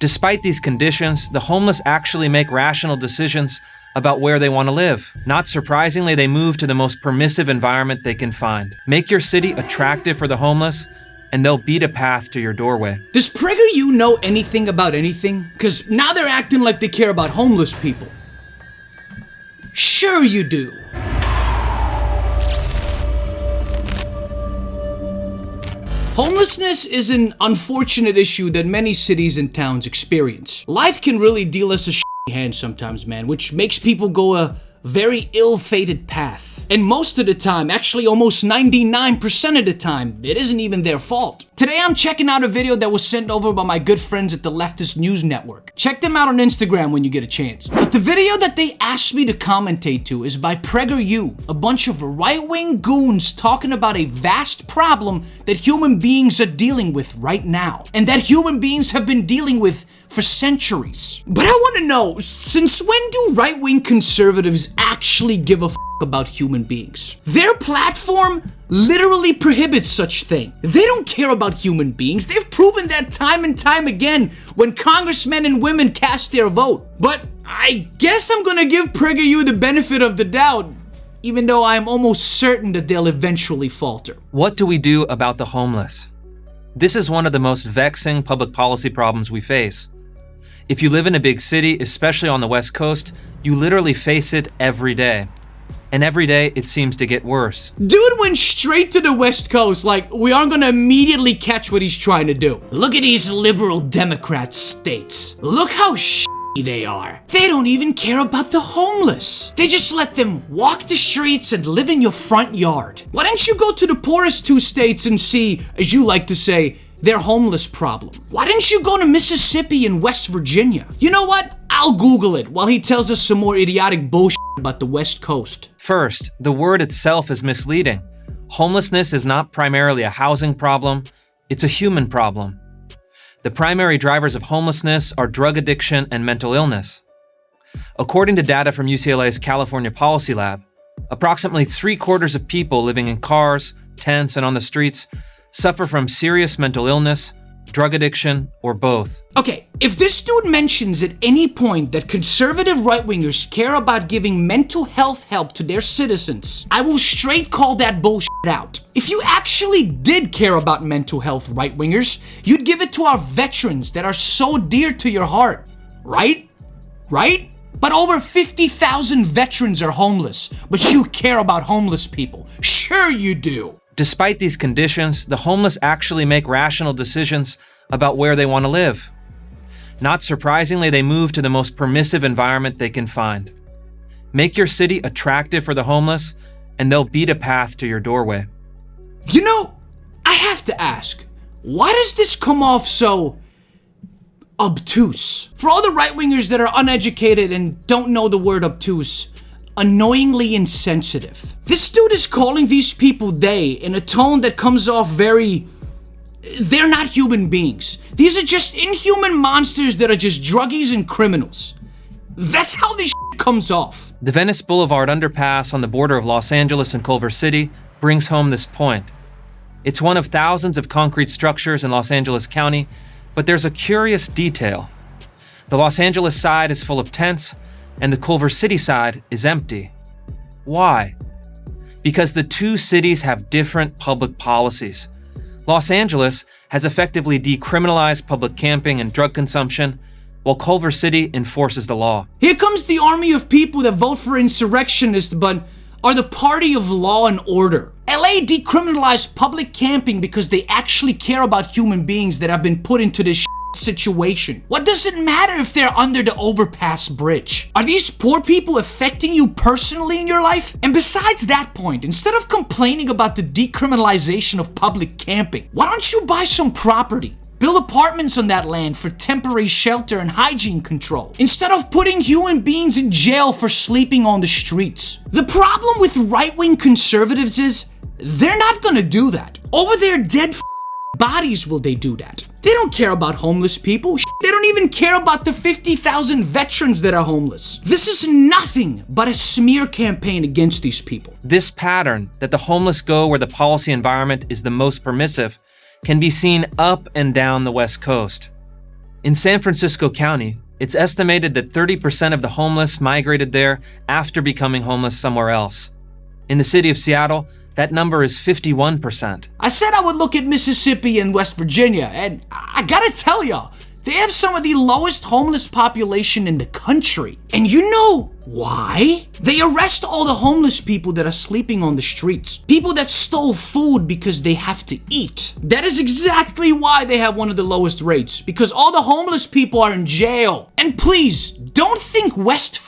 Despite these conditions, the homeless actually make rational decisions about where they want to live. Not surprisingly, they move to the most permissive environment they can find. Make your city attractive for the homeless, and they'll beat a path to your doorway. Does PragerU know anything about anything? Because now they're acting like they care about homeless people. Sure you do. Homelessness is an unfortunate issue that many cities and towns experience. Life can really deal us a shitty hand sometimes, man, which makes people go a very ill-fated path. And most of the time, actually almost 99% of the time, it isn't even their fault. Today I'm checking out a video that was sent over by my good friends at the Leftist News Network. Check them out on Instagram when you get a chance. But the video that they asked me to commentate to is by PragerU, a bunch of right-wing goons talking about a vast problem that human beings are dealing with right now, and that human beings have been dealing with for centuries. But I want to know, since when do right-wing conservatives actually give a f*** about human beings? Their platform literally prohibits such thing. They don't care about human beings. They've proven that time and time again when congressmen and women cast their vote. But I guess I'm gonna give PragerU the benefit of the doubt, even though I'm almost certain that they'll eventually falter. What do we do about the homeless? This is one of the most vexing public policy problems we face. If you live in a big city, especially on the West Coast, you literally face it every day. And every day, it seems to get worse. Dude went straight to the West Coast, like we aren't gonna immediately catch what he's trying to do. Look at these liberal Democrat states. Look how shitty they are. They don't even care about the homeless. They just let them walk the streets and live in your front yard. Why don't you go to the poorest two states and see, as you like to say, their homeless problem? Why didn't you go to Mississippi and West Virginia? You know what? I'll Google it while he tells us some more idiotic bullshit about the West Coast. First, the word itself is misleading. Homelessness is not primarily a housing problem, it's a human problem. The primary drivers of homelessness are drug addiction and mental illness. According to data from UCLA's California Policy Lab, approximately 3/4 of people living in cars, tents, and on the streets suffer from serious mental illness, drug addiction, or both. Okay, if this dude mentions at any point that conservative right-wingers care about giving mental health help to their citizens, I will straight call that bullshit out. If you actually did care about mental health, right-wingers, you'd give it to our veterans that are so dear to your heart, right? Right? But over 50,000 veterans are homeless, but you care about homeless people. Sure you do. Despite these conditions, the homeless actually make rational decisions about where they want to live. Not surprisingly, they move to the most permissive environment they can find. Make your city attractive for the homeless, and they'll beat a path to your doorway. You know, I have to ask, why does this come off so obtuse? For all the right-wingers that are uneducated and don't know the word obtuse, annoyingly insensitive. This dude is calling these people they in a tone that comes off very... They're not human beings. These are just inhuman monsters that are just druggies and criminals. That's how this shit comes off. The Venice Boulevard underpass on the border of Los Angeles and Culver City brings home this point. It's one of thousands of concrete structures in Los Angeles County, but there's a curious detail. The Los Angeles side is full of tents, and the Culver City side is empty. Why? Because the two cities have different public policies. Los Angeles has effectively decriminalized public camping and drug consumption, while Culver City enforces the law. Here comes the army of people that vote for insurrectionists but are the party of law and order. LA decriminalized public camping because they actually care about human beings that have been put into this situation. What does it matter if they're under the overpass bridge? Are these poor people affecting you personally in your life? And besides that point, instead of complaining about the decriminalization of public camping, why don't you buy some property? Build apartments on that land for temporary shelter and hygiene control, instead of putting human beings in jail for sleeping on the streets. The problem with right-wing conservatives is they're not gonna do that. Over their dead bodies will they do that. They don't care about homeless people. They don't even care about the 50,000 veterans that are homeless. This is nothing but a smear campaign against these people. This pattern that the homeless go where the policy environment is the most permissive can be seen up and down the West Coast. In San Francisco County, it's estimated that 30% of the homeless migrated there after becoming homeless somewhere else. In the city of Seattle, that number is 51%. I said I would look at Mississippi and West Virginia, and I gotta tell y'all, they have some of the lowest homeless population in the country. And you know why? They arrest all the homeless people that are sleeping on the streets. People that stole food because they have to eat. That is exactly why they have one of the lowest rates. Because all the homeless people are in jail. And please, don't think West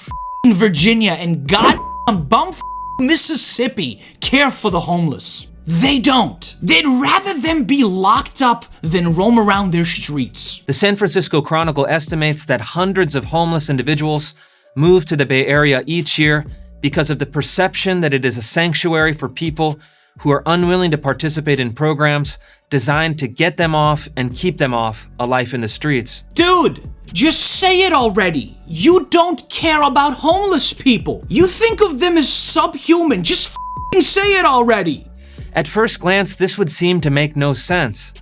Virginia and bum Mississippi care for the homeless. They don't. They'd rather them be locked up than roam around their streets. The San Francisco Chronicle estimates that hundreds of homeless individuals move to the Bay Area each year because of the perception that it is a sanctuary for people who are unwilling to participate in programs designed to get them off and keep them off a life in the streets. Dude, just say it already. You don't care about homeless people. You think of them as subhuman. Just say it already. At first glance, this would seem to make no sense.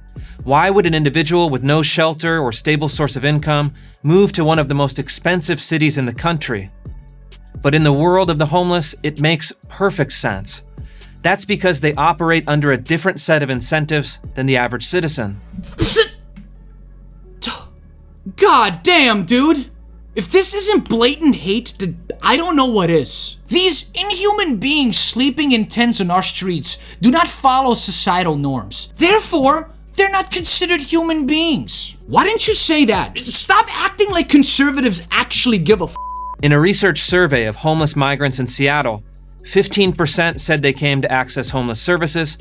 Why would an individual with no shelter or stable source of income move to one of the most expensive cities in the country? But in the world of the homeless, it makes perfect sense. That's because they operate under a different set of incentives than the average citizen. God damn, dude. If this isn't blatant hate, I don't know what is. These inhuman beings sleeping in tents on our streets do not follow societal norms. Therefore, they're not considered human beings. Why didn't you say that? Stop acting like conservatives actually give a f***. In a research survey of homeless migrants in Seattle, 15% said they came to access homeless services,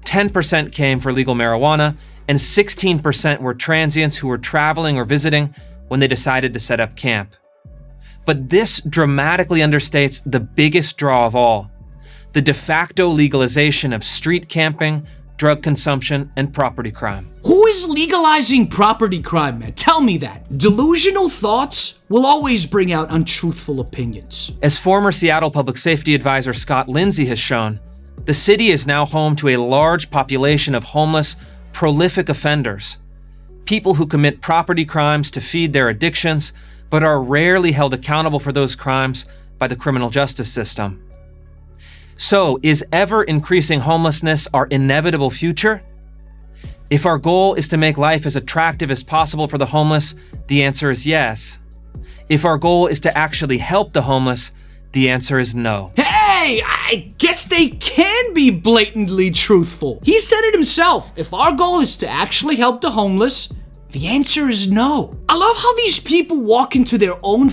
10% came for legal marijuana, and 16% were transients who were traveling or visiting when they decided to set up camp. But this dramatically understates the biggest draw of all, the de facto legalization of street camping, drug consumption, and property crime. Who is legalizing property crime, man? Tell me that. Delusional thoughts will always bring out untruthful opinions. As former Seattle Public Safety Advisor Scott Lindsay has shown, the city is now home to a large population of homeless, prolific offenders. People who commit property crimes to feed their addictions, but are rarely held accountable for those crimes by the criminal justice system. So, is ever-increasing homelessness our inevitable future? If our goal is to make life as attractive as possible for the homeless, the answer is yes. If our goal is to actually help the homeless, the answer is no. Hey, I guess they can be blatantly truthful. He said it himself. If our goal is to actually help the homeless, the answer is no. I love how these people walk into their own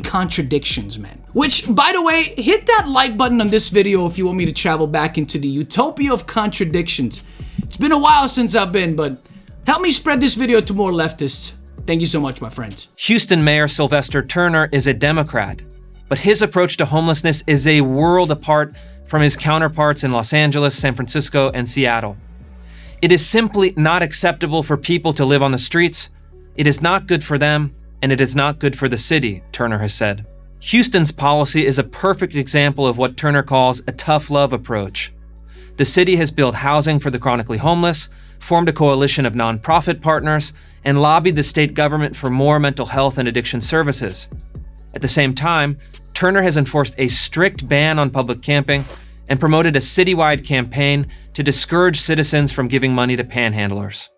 contradictions, man. Which, by the way, hit that like button on this video if you want me to travel back into the utopia of contradictions. It's been a while since I've been, but help me spread this video to more leftists. Thank you so much, my friends. Houston Mayor Sylvester Turner is a Democrat, but his approach to homelessness is a world apart from his counterparts in Los Angeles, San Francisco, and Seattle. It is simply not acceptable for people to live on the streets. It is not good for them, and it is not good for the city, Turner has said. Houston's policy is a perfect example of what Turner calls a tough love approach. The city has built housing for the chronically homeless, formed a coalition of nonprofit partners, and lobbied the state government for more mental health and addiction services. At the same time, Turner has enforced a strict ban on public camping and promoted a citywide campaign to discourage citizens from giving money to panhandlers.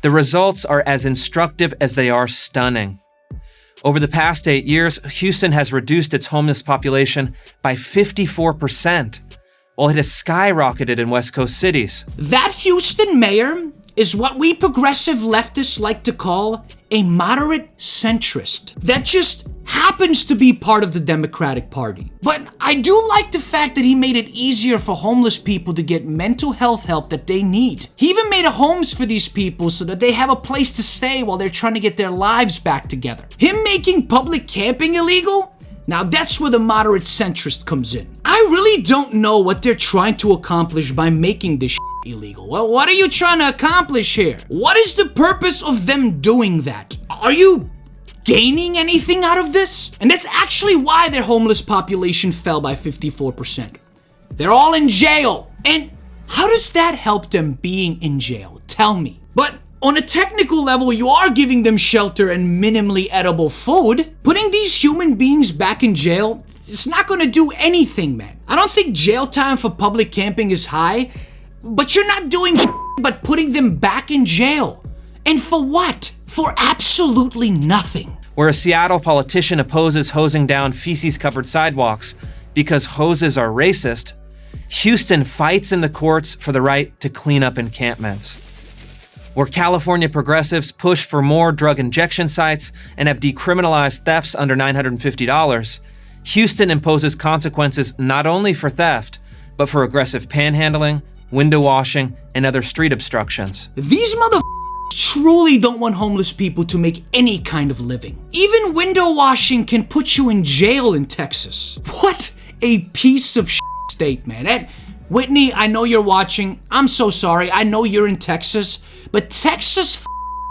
The results are as instructive as they are stunning. Over the past 8 years, Houston has reduced its homeless population by 54%, while it has skyrocketed in West Coast cities. That Houston mayor is what we progressive leftists like to call a moderate centrist that just happens to be part of the Democratic Party. But I do like the fact that he made it easier for homeless people to get mental health help that they need. He even made homes for these people so that they have a place to stay while they're trying to get their lives back together. Him making public camping illegal? Now that's where the moderate centrist comes in. I really don't know what they're trying to accomplish by making this illegal. Well, what are you trying to accomplish here? What is the purpose of them doing that? Are you gaining anything out of this? And that's actually why their homeless population fell by 54%. They're all in jail. And how does that help them being in jail? Tell me. But On a technical level, you are giving them shelter and minimally edible food. Putting these human beings back in jail, it's not gonna do anything, man. I don't think jail time for public camping is high, but you're not doing but putting them back in jail. And for what? For absolutely nothing. Where a Seattle politician opposes hosing down feces-covered sidewalks because hoses are racist, Houston fights in the courts for the right to clean up encampments. Where California progressives push for more drug injection sites and have decriminalized thefts under $950, Houston imposes consequences not only for theft, but for aggressive panhandling, window washing, and other street obstructions. These truly don't want homeless people to make any kind of living. Even window washing can put you in jail in Texas. What a piece of state, man. Whitney, I know you're watching. I'm so sorry. I know you're in Texas, but Texas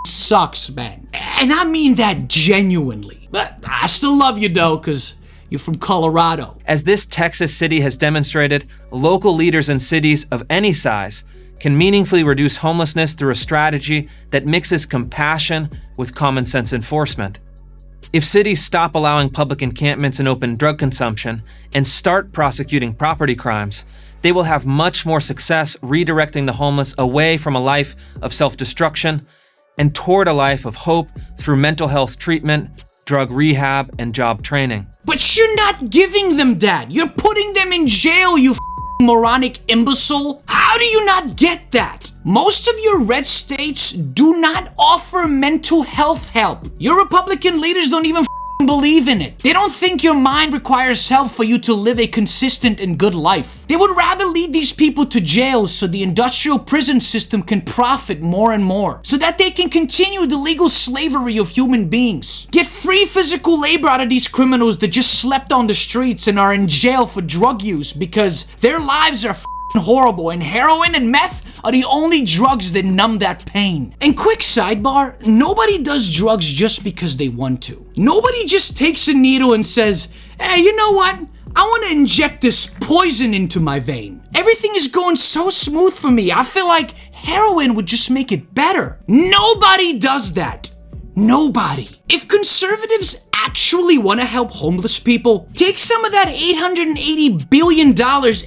sucks, man. And I mean that genuinely. But I still love you though, because you're from Colorado. As this Texas city has demonstrated, local leaders in cities of any size can meaningfully reduce homelessness through a strategy that mixes compassion with common sense enforcement. If cities stop allowing public encampments and open drug consumption and start prosecuting property crimes, they will have much more success redirecting the homeless away from a life of self-destruction and toward a life of hope through mental health treatment, drug rehab, and job training. But you're not giving them that. You're putting them in jail, you moronic imbecile. How do you not get that? Most of your red states do not offer mental health help. Your Republican leaders don't even believe in it. They don't think your mind requires help for you to live a consistent and good life. They would rather lead these people to jail so the industrial prison system can profit more and more, so that they can continue the legal slavery of human beings. Get free physical labor out of these criminals that just slept on the streets and are in jail for drug use because their lives are horrible, and heroin and meth are the only drugs that numb that pain. And quick sidebar, nobody does drugs just because they want to. Nobody just takes a needle and says, hey, you know what? I want to inject this poison into my vein. Everything is going so smooth for me. I feel like heroin would just make it better. Nobody does that. Nobody. If conservatives actually want to help homeless people, take some of that $880 billion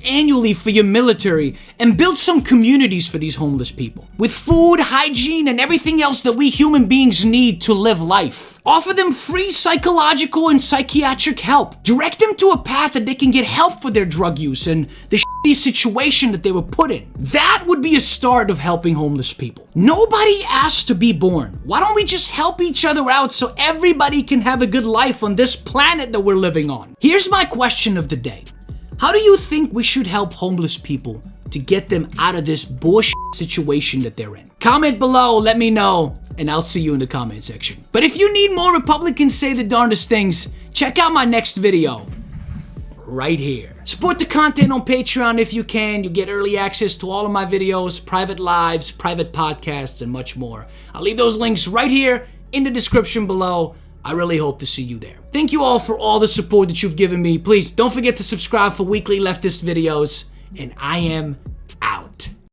annually for your military and build some communities for these homeless people with food, hygiene, and everything else that we human beings need to live life. Offer them free psychological and psychiatric help. Direct them to a path that they can get help for their drug use and the shitty situation that they were put in. That would be a start of helping homeless people. Nobody asked to be born. Why don't we just help each other out so everybody can have a good life on this planet that we're living on? Here's my question of the day. How do you think we should help homeless people to get them out of this bullshit situation that they're in? Comment below, let me know, and I'll see you in the comment section. But if you need more Republicans say the darndest things, check out my next video right here. Support the content on Patreon if you can. You get early access to all of my videos, private lives, private podcasts, and much more. I'll leave those links right here in the description below. I really hope to see you there. Thank you all for all the support that you've given me. Please don't forget to subscribe for weekly leftist videos. And I am